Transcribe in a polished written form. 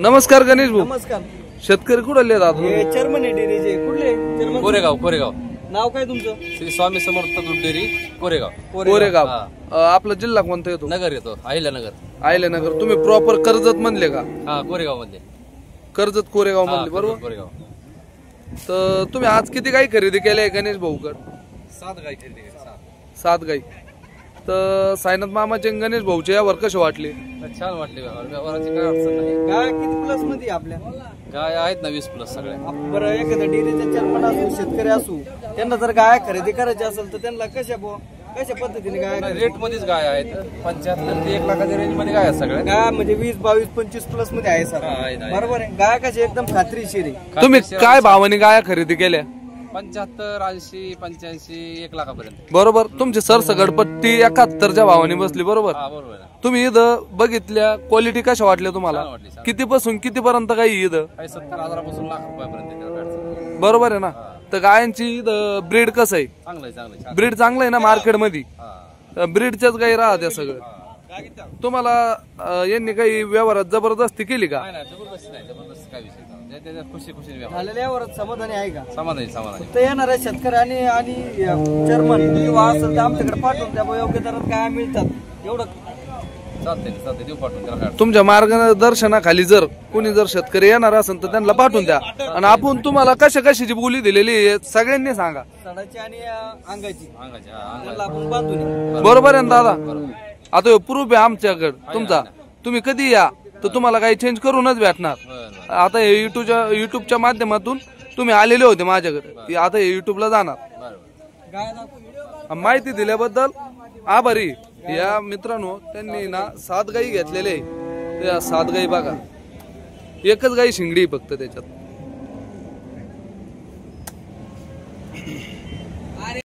नमस्कार गणेश भाऊ. नमस्कार. शेतकरी कुठले दादा? हे चेअरमन आहे डेअरीचे. कुठले चेअरमन? कोरेगाव. नाव काय तुमचं? श्री स्वामी समर्थ दूध डेअरी कोरेगाव. कोरेगाव. आपला जिल्हा कोणता येतो? नगर येतो, अहिल्यानगर. अहिल्यानगर. तुम्ही प्रॉपर कर्जत मधले का? हा, कोरेगाव मध्ये. कर्जत कोरेगाव मधले बरोबर. कोरेगाव. तर तुम्ही आज किती गाई खरेदी केल्या गणेश भाऊकड? 7 गाई खरेदी केली. 7 गाई. तर साईनाथ मामाचे गणेश भाऊचे यावर कसे वाटले? छान वाटले. व्यवहाराची काय अडचण नाही. गाय किती प्लस मध्ये आपल्या गाय आहेत ना 20+ सगळ्या. बरं, एखाद्या डेअरीचा चेअरमन असू, शेतकरी असू, त्यांना जर गाय खरेदी करायची असेल तर त्यांना कशा पद्धतीने गाय रेट मध्येच गाय आहेत. 75 ते 1 लाखाच्या रेंज मध्ये गाय आहेत सगळ्या. गाय म्हणजे 20, 22, 25 प्लस मध्ये आहे सर. आहे. बरोबर आहे. गाय कशी एकदम खात्रीशीर आहे. तुम्ही काय भावाने गाया खरेदी केल्या? 75, 80, 85, 1 लाखापर्यंत. बरोबर. तुमची सरसगडपट्टी 71च्या भावाने बसली बरोबर. हा, बरोबर आहे. तुम्ही इथं बघितल्या क्वालिटी कशा वाटल्या तुम्हाला? छान वाटली. किती पासून किती पर्यंत गाई इथं? काही 70,000 लाख रुपयापर्यंत. बरोबर आहे ना. तर गायांची ब्रीड कसं आहे? चांगलं. ब्रीड चांगलं आहे ना मार्केट मध्ये? हा. ब्रीडच्याच गाई राहत्या सगळं. तुम्हाला यांनी काही व्यवहारात जबरदस्ती केली का? नाही, जबरदस्ती काय विषय नाही. खुशी झालेल्या यावरच समाधानी आहे का? समाधानी. फक्त येणाऱ्या शेतकऱ्याने आणि चेअरमन किंवा असेल तर आमच्याकडे पाठवून त्या योग्य दरात गाय मिळतात एवढं चालते देऊ पाठवून त्याला. तुमच्या मार्गदर्शनाखाली जर कोणी शेतकरी येणार असेल तर त्यांना पाठवून द्या. आणि आपण तुम्हाला कशाची बोली दिलेली आहे सगळ्यांनी सांगा. सडाची आणि अंगाची अंगाच्या त्याला आपण बांधून. बरोबर आहे ना दादा? आता प्रूफ आहे आमच्याकडे तुमचा. तुम्ही कधी या तर तुम्हाला काही चेंज करूनच भेटणार. आता हे युट्यूबच्या माध्यमातून तुम्ही आलेले होते माझ्याकडे. आता हे युट्यूबला जाणार. माहिती दिल्याबद्दल आभारी. या मित्रांनो त्यांनी ना 7 गाई घेतलेले. 7 गाई बघा. एकच गाई शिंगडी फक्त त्याच्यात.